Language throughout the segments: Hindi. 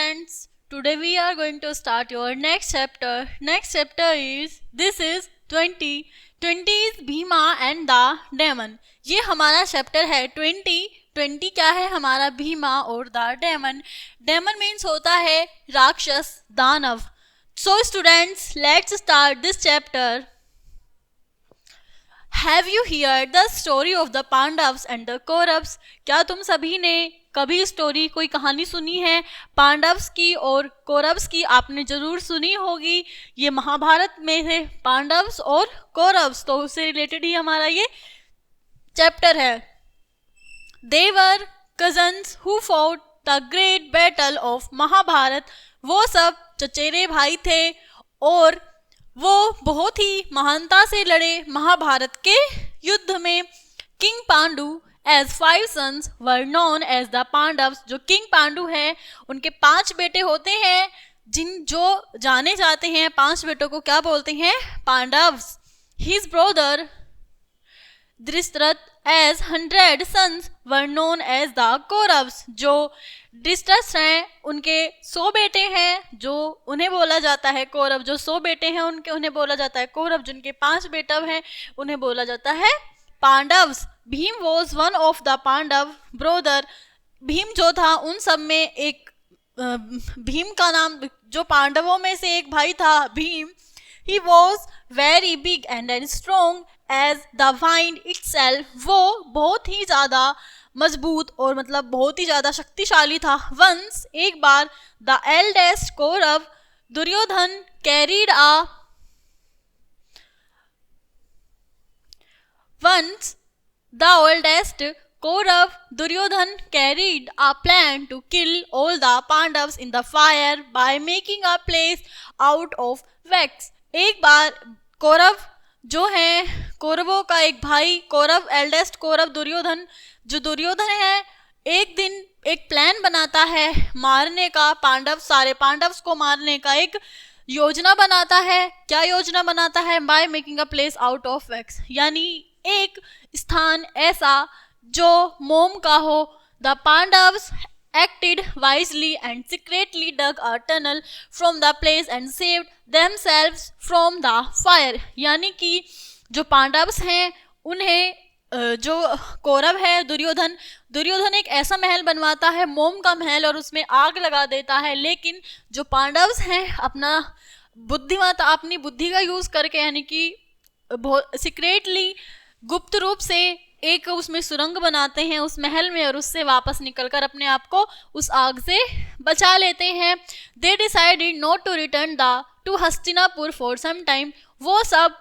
students, today we are going to start your next chapter. Next chapter is this is 20. 20 is Bhima and the Demon. ये हमारा चैप्टर है 20. 20 क्या है? हमारा भीमा और द डेमन. डेमन मीन्स होता है राक्षस, दानव. So students, let's start this chapter. Have you heard the story of the Pandavas and the Kauravas? क्या तुम सभी ने कभी स्टोरी, कोई कहानी सुनी है पांडव्स की और कौरव्स की? आपने जरूर सुनी होगी. ये महाभारत में थे पांडव्स और कौरव्स, तो उससे रिलेटेड ही हमारा ये चैप्टर है. They were cousins who fought the great battle of Mahabharat. वो सब चचेरे भाई थे और वो बहुत ही महानता से लड़े महाभारत के युद्ध में. King Pandu as 5 sons were known as the Pandavas. जो किंग पांडु है उनके 5 बेटे होते हैं जो जाने जाते हैं. 5 बेटों को क्या बोलते हैं? Pandavas. His brother Dhritarashtra as 100 sons were known as the Kauravas. जो धृतराष्ट्र हैं उनके 100 बेटे हैं जो उन्हें बोला जाता है कौरव. जो 100 बेटे हैं उन्हें बोला जाता है कौरव. जिनके 5 बेटा हैं उन्हें बोला जाता है Pandavs. Bheem was one of the Pandava brother. Bheem जो था उन सब में एक, भीम का नाम, जो पांडवों में से एक भाई था Bheem. He was very big and strong as the wind itself. वो बहुत ही ज़्यादा मजबूत और मतलब बहुत ही ज़्यादा शक्तिशाली था. वंस एक बार the eldest Kaurava Duryodhan carried Once the oldest Kaurav Duryodhan carried a plan to kill all the Pandavas in the fire by making a place out of wax. एक बार कौरव जो है, कौरवों का एक भाई कौरव, एल्डेस्ट कौरव दुर्योधन, जो दुर्योधन है, एक दिन एक प्लान बनाता है मारने का, सारे पांडव्स को मारने का एक योजना बनाता है. क्या योजना बनाता है? By making a place out of wax, यानी एक स्थान ऐसा जो मोम का हो. The Pandavas acted wisely and secretly dug a tunnel from the place and saved themselves from the fire. यानी कि जो पांडव्स हैं उन्हें जो कौरव है दुर्योधन एक ऐसा महल बनवाता है, मोम का महल, और उसमें आग लगा देता है. लेकिन जो पांडव्स हैं अपना अपनी बुद्धि का यूज करके, यानी कि सीक्रेटली, गुप्त रूप से एक उसमें सुरंग बनाते हैं उस महल में और उससे वापस निकलकर अपने आप को उस आग से बचा लेते हैं. They decided not to return to Hastinapur for some time. वो सब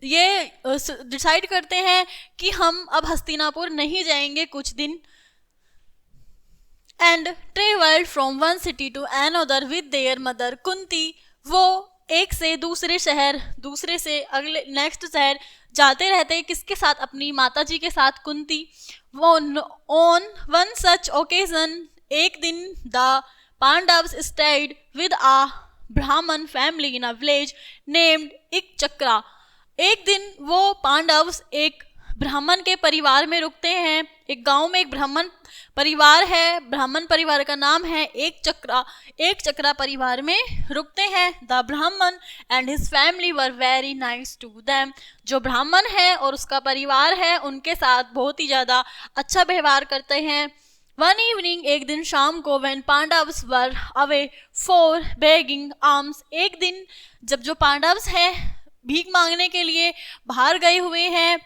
ये डिसाइड करते हैं कि हम अब हस्तिनापुर नहीं जाएंगे कुछ दिन. And travelled from one city to another with their mother Kunti. वो एक से दूसरे शहर, दूसरे से अगले नेक्स्ट शहर जाते रहते. किसके साथ? अपनी माता जी के साथ, कुंती. वो ऑन वन सच ओकेजन, एक दिन the Pandavas stayed with a Brahmin family in a village named Ekachakra. एक दिन वो पांडव्स एक ब्राह्मण के परिवार में रुकते हैं. एक गांव में एक ब्राह्मण परिवार है, ब्राह्मण परिवार का नाम है एक चक्रा परिवार में रुकते हैं. The Brahmin and his family were very nice to them. जो ब्राह्मण है और उसका परिवार है उनके साथ बहुत ही ज़्यादा अच्छा व्यवहार करते हैं. वन इवनिंग, एक दिन शाम को, when Pandavas were away for begging arms. एक दिन जब जो पांडव्स हैं भीख मांगने के लिए बाहर गए हुए हैं,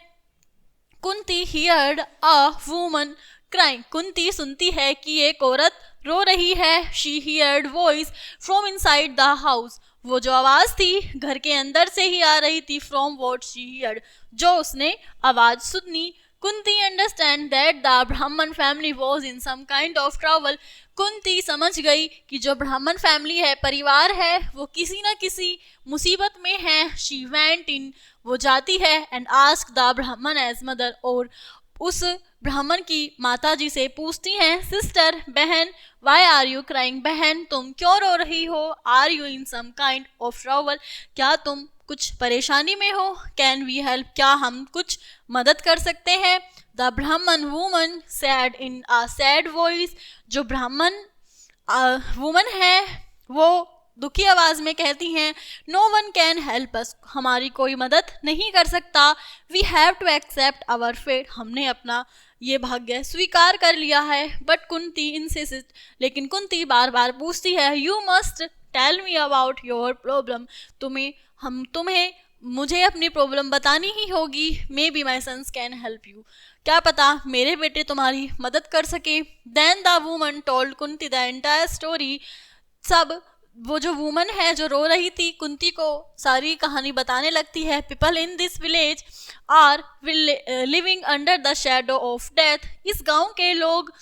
Kunti heard a woman crying. Kunti सुनती है कि एक औरत रो रही है. She heard voice from inside the house. वो जो आवाज थी घर के अंदर से ही आ रही थी. फ्रॉम व्हाट शी हियर्ड, जो उसने आवाज सुनी. Kunti understand that the Brahmin family was in some kind of trouble. Kunti समझ गई कि जो ब्राह्मण फैमिली है, परिवार है, वो किसी न किसी मुसीबत में है. शी वेंट इन, वो जाती है, and ask the Brahmin as mother, और उस ब्राह्मण की माता जी से पूछती हैं, सिस्टर, बहन, वाई आर यू क्राइंग. बहन, तुम क्यों रो रही हो? Are you in some kind of trouble, क्या तुम कुछ परेशानी में हो? कैन वी हेल्प, क्या हम कुछ मदद कर सकते हैं? The Brahmin woman sad in a sad voice. जो ब्राह्मण वुमन है वो दुखी आवाज में कहती हैं, no one can help us, हमारी कोई मदद नहीं कर सकता, we have to accept our fate, हमने अपना ये भाग्य स्वीकार कर लिया है। बट कुंती इंसिस्ट, लेकिन कुंती बार बार पूछती है, you must tell me about your problem, तुम्हें मुझे अपनी प्रॉब्लम बतानी ही होगी। Maybe my sons can help you, क्या पता मेरे बेटे तुम्हारी मदद कर सके। Then the woman told Kunti the entire story, सब वो जो वुमन है जो रो रही थी कुंती को सारी कहानी बताने लगती है। People in this village are living under the shadow of death, इस गांव के लोग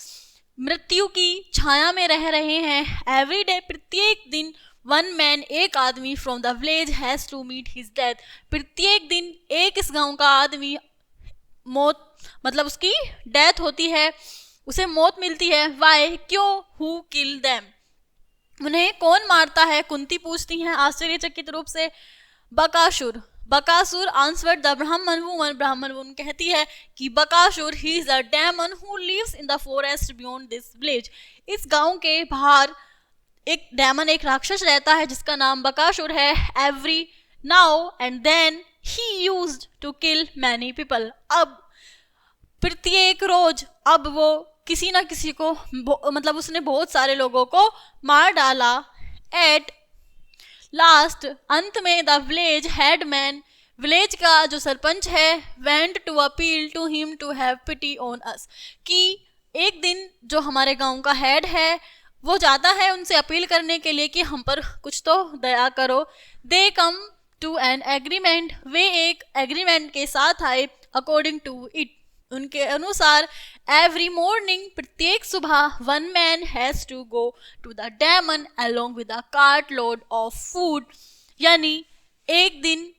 मृत्यु की छाया में रह रहे हैं। एवरी डे, प्रत्येक दिन, वन मैन, एक आदमी from the village has to meet his death, प्रत्येक दिन एक इस गांव का आदमी मौत मतलब उसकी डेथ होती है, उसे मौत मिलती है। वाई, क्यों, हु किल देम, उन्हें कौन मारता है, कुंती पूछती हैं आश्चर्यचकित रूप से। Bakasur, Bakasur answered the Brahmin woman, Brahmin woman कहती है कि Bakasur he is a demon who lives in the forest beyond this village, इस गांव के बाहर एक डेमन, एक राक्षस रहता है जिसका नाम बकासुर है। Every now and then he used to kill many people, अब प्रत्येक रोज अब वो किसी ना किसी को मतलब उसने बहुत सारे लोगों को मार डाला। एट लास्ट, अंत में, द विलेज हेडमैन, विलेज का जो सरपंच है, went to appeal to him to have pity on us, कि एक दिन जो हमारे गांव का हेड है वो जाता है उनसे अपील करने के लिए कि हम पर कुछ तो दया करो। दे कम टू एन एग्रीमेंट, वे एक एग्रीमेंट के साथ आए। अकॉर्डिंग टू इट, उनके अनुसार, एवरी मॉर्निंग, प्रत्येक सुबह, one man has to go to the demon along with a cart load of food, यानी एक दिन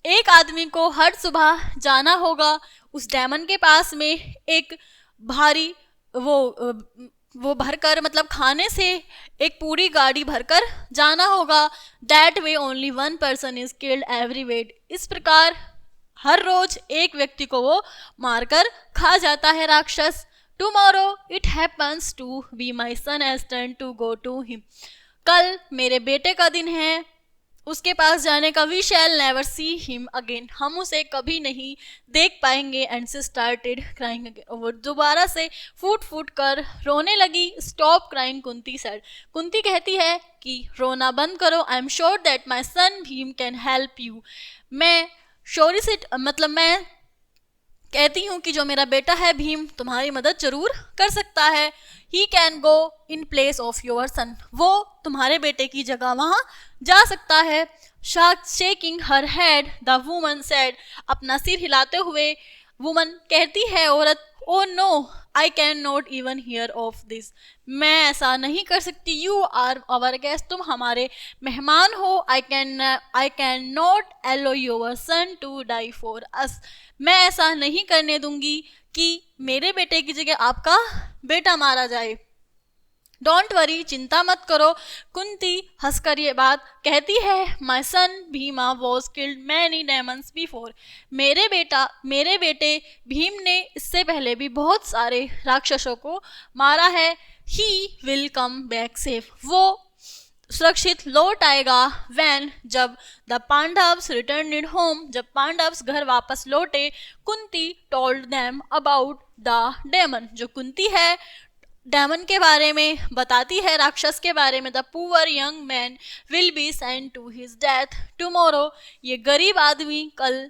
एक आदमी को हर सुबह जाना होगा उस डेमन के पास में, एक भारी वो भरकर मतलब खाने से एक पूरी गाड़ी भरकर जाना होगा। That way only one person is killed every way, इस प्रकार हर रोज एक व्यक्ति को वो मारकर खा जाता है राक्षस। Tomorrow it happens to be my son as turn to go to him, कल मेरे बेटे का दिन है उसके पास जाने का। We shall never see him again, हम उसे कभी नहीं देख पाएंगे। And she started crying again, वो दोबारा से फूट फूट कर रोने लगी। Stop crying, Kunti said, Kunti कहती है कि रोना बंद करो। I am sure that my son Bhim can help you, मैं श्योर से मतलब मैं कहती हूँ कि जो मेरा बेटा है भीम तुम्हारी मदद जरूर कर सकता है। He can go in place of your son, वो तुम्हारे बेटे की जगह वहाँ जा सकता है। Shaking her head, the woman said, अपना सिर हिलाते हुए वुमन कहती है औरत, oh no I can not even hear of this, मैं ऐसा नहीं कर सकती। यू आर आवर गेस्ट, तुम हमारे मेहमान हो। I can not allow your son to die for us, मैं ऐसा नहीं करने दूंगी कि मेरे बेटे की जगह आपका बेटा मारा जाए। डोंट वरी, चिंता मत करो। कुंती हंसकर ये बात कहती है, my son Bhima was killed many demons before, मेरे बेटे भीम ने इससे पहले भी बहुत सारे राक्षसों को मारा है। He will come back safe, वो सुरक्षित लौट आएगा। वैन, जब द पांडव्स रिटर्नड होम, जब पांडव्स घर वापस लौटे। Kunti told them about the demon, जो कुंती है डेमन के बारे में बताती है, राक्षस के बारे में। The poor young man will be sent to his death tomorrow, ये गरीब आदमी कल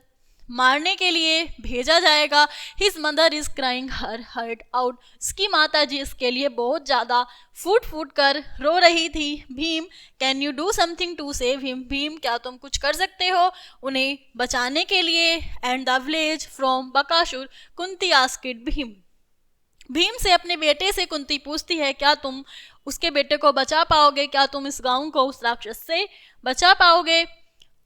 मारने के लिए भेजा जाएगा। His mother is crying her heart out, इसकी माता जी इसके लिए बहुत ज़्यादा फूट फूट कर रो रही थी। Bhim, can you do something to save him, Bhim क्या तुम कुछ कर सकते हो उन्हें बचाने के लिए। And the village from Bakasur, Kunti asked Bhim, Bhim से अपने बेटे से कुंती पूछती है, क्या तुम उसके बेटे को बचा पाओगे, क्या तुम इस गांव को उस राक्षस से बचा पाओगे।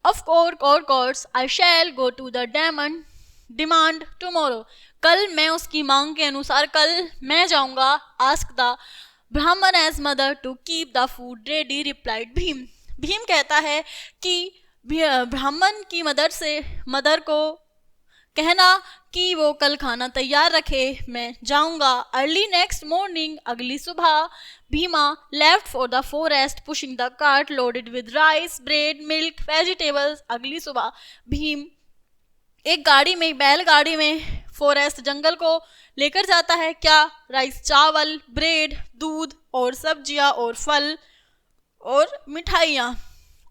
Of course I shall go to the demon demand tomorrow, कल मैं उसकी मांग के अनुसार कल मैं जाऊंगा। Ask the Brahmin as mother to keep the food ready, replied Bhim, Bhim कहता है कि ब्राह्मण की मदर को कहना कि वो कल खाना तैयार रखे, मैं जाऊंगा। अर्ली नेक्स्ट मॉर्निंग, अगली सुबह, Bhima left for the forest pushing the cart loaded with rice, bread, milk, vegetables. अगली सुबह भीम एक गाड़ी में, बैलगाड़ी में फॉरेस्ट जंगल को लेकर जाता है। क्या? राइस, चावल, ब्रेड, दूध और सब्जियां और फल और मिठाइयाँ।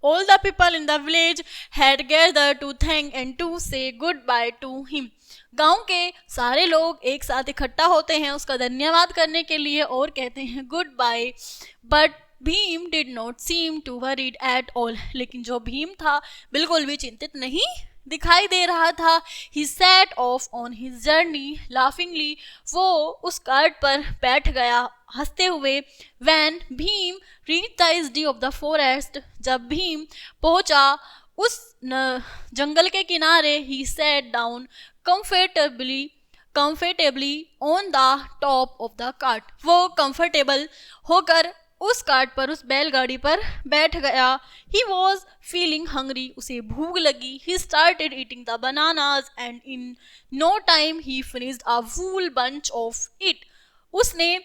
All the people in the village had gathered to thank and to say goodbye to him. गांव के सारे लोग एक साथ इकट्ठा होते हैं उसका धन्यवाद करने के लिए और कहते हैं good bye. But Bhim did not seem to worried at all, लेकिन जो भीम था बिल्कुल भी चिंतित नहीं दिखाई दे रहा था। He set off on his journey laughingly, वो उस कार्ट पर बैठ गया हंसते हुए। When Bhim reach the edge of the forest, जब भीम पहुंचा उस जंगल के किनारे, he set down comfortably on the top of the cart, वो कंफर्टेबल होकर उस कार्ट पर, उस बैलगाड़ी पर बैठ गया। ही वॉज फीलिंग हंग्री, उसे भूख लगी। He started eating the bananas and in no time he finished a full bunch of it, उसने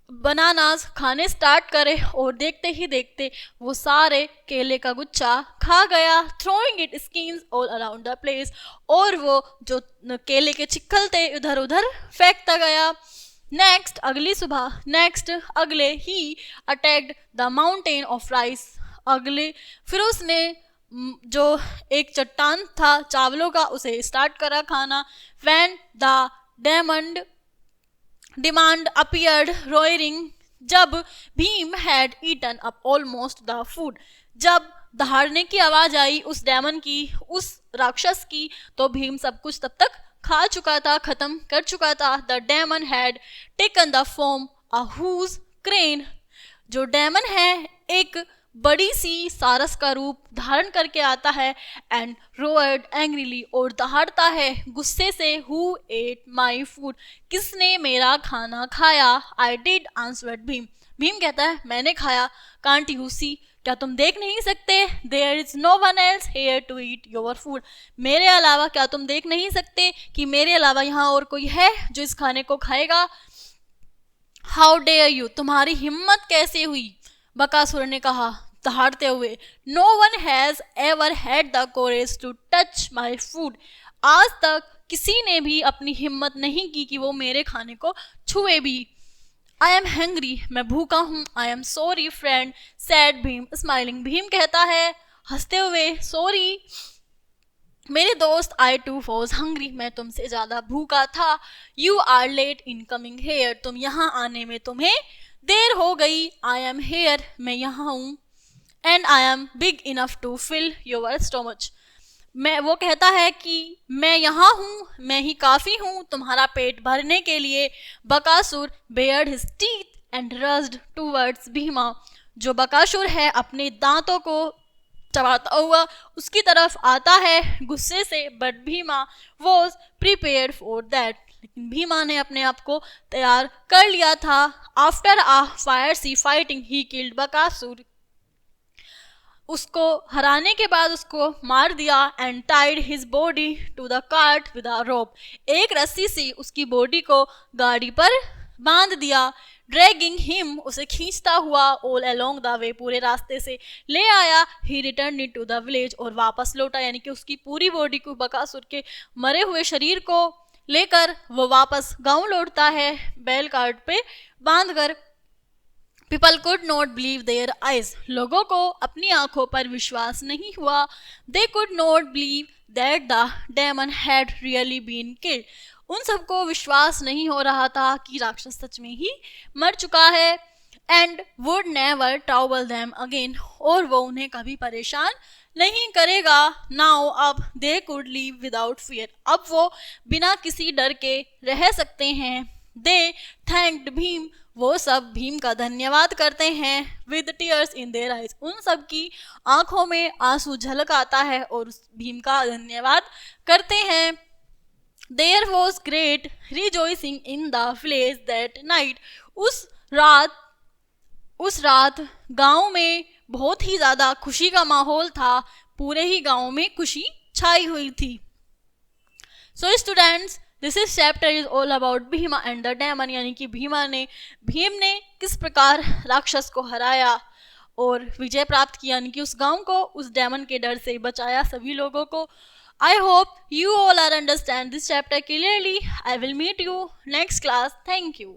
बनानास खाने स्टार्ट करे और देखते ही देखते वो सारे केले का गुच्छा खा गया। Throwing it skins all around the place, और वो जो केले के छिक्कल थे इधर उधर फेंकता गया। नेक्स्ट, अगली सुबह, नेक्स्ट अगले, he attacked the mountain of rice, अगले फिर उसने जो एक चट्टान था चावलों का उसे स्टार्ट करा खाना। When the demon appeared roaring, जब Bhim had eaten up almost the food, जब दहाड़ने की आवाज आई उस डेमन की, उस राक्षस की, तो भीम सब कुछ तब तक खा चुका था, खत्म कर चुका था। The demon had taken the form a huge crane, जो डेमन है एक बड़ी सी सारस का रूप धारण करके आता है। एंड रोअर्ड एंग्रीली, और दहाड़ता है गुस्से से। हु एट माई फूड, किसने मेरा खाना खाया। I did answered Bhim, Bhim कहता है मैंने खाया। कांट यू सी, क्या तुम देख नहीं सकते। There is no one else here to eat your food, मेरे अलावा क्या तुम देख नहीं सकते कि मेरे अलावा यहाँ और कोई है जो इस खाने को खाएगा। हाउ डेयर यू, तुम्हारी हिम्मत कैसे हुई, बकासुर ने कहा दहाड़ते हुए। No one has ever had the courage to touch my food, आज तक किसी ने भी अपनी हिम्मत नहीं की कि वो मेरे खाने को छुए भी। आई एम हैंग्री, मैं भूखा हूँ। I am sorry friend, sad Bhim smiling, Bhim कहता है हंसते हुए सॉरी मेरे दोस्त। आई टू वॉज हंग्री, मैं तुमसे ज्यादा भूखा था। You are late in coming here, तुम यहाँ आने में तुम्हें देर हो गई। आई एम हेयर, मैं यहाँ हूँ। And I am big enough to fill your stomach, मैं, वो कहता है कि मैं यहाँ हूँ, मैं ही काफ़ी हूँ तुम्हारा पेट भरने के लिए। Bakasur bared his teeth and rushed towards Bhima, जो बकासुर है अपने दांतों को चबाता हुआ उसकी तरफ आता है गुस्से से। But Bhima was prepared for that, लेकिन भीमा ने अपने आप को तैयार कर लिया था। After a fierce fighting he killed Bakasur, उसको हराने के बाद उसको मार दिया। And tied his body to the cart with a rope, एक रस्सी से उसकी बॉडी को गाड़ी पर बांध दिया। ड्रैगिंग हिम, उसे खींचता हुआ ऑल अलोंग द वे, पूरे रास्ते से ले आया। He return it to the village, और वापस लौटा, यानी कि उसकी पूरी बॉडी को, बकासुर के मरे हुए शरीर को लेकर वो वापस गांव लौटता है बैल कार्ट पे बांधकर। People could not believe their eyes, लोगों को अपनी आंखों पर विश्वास नहीं हुआ। They could not believe that the demon had really been killed, उन सबको विश्वास नहीं हो रहा था कि राक्षस सच में ही मर चुका है। And would never trouble them again, और वो उन्हें कभी परेशान नहीं करेगा। Now, अब they could live without fear, अब वो बिना किसी डर के रह सकते हैं। They thanked Bhim, वो सब भीम का धन्यवाद करते हैं। With tears in their eyes, उन सब की आंखों में आंसू झलक आता है और उस भीम का धन्यवाद करते हैं। There was great rejoicing in the village that night, उस रात गांव में बहुत ही ज़्यादा खुशी का माहौल था, पूरे ही गांव में खुशी छाई हुई थी। So students, this is chapter is all about Bhima and the demon, यानी कि भीम ने किस प्रकार राक्षस को हराया और विजय प्राप्त किया, यानी कि उस गांव को उस डेमन के डर से बचाया सभी लोगों को। I hope you all are understand this chapter clearly. I will meet you next class. Thank you.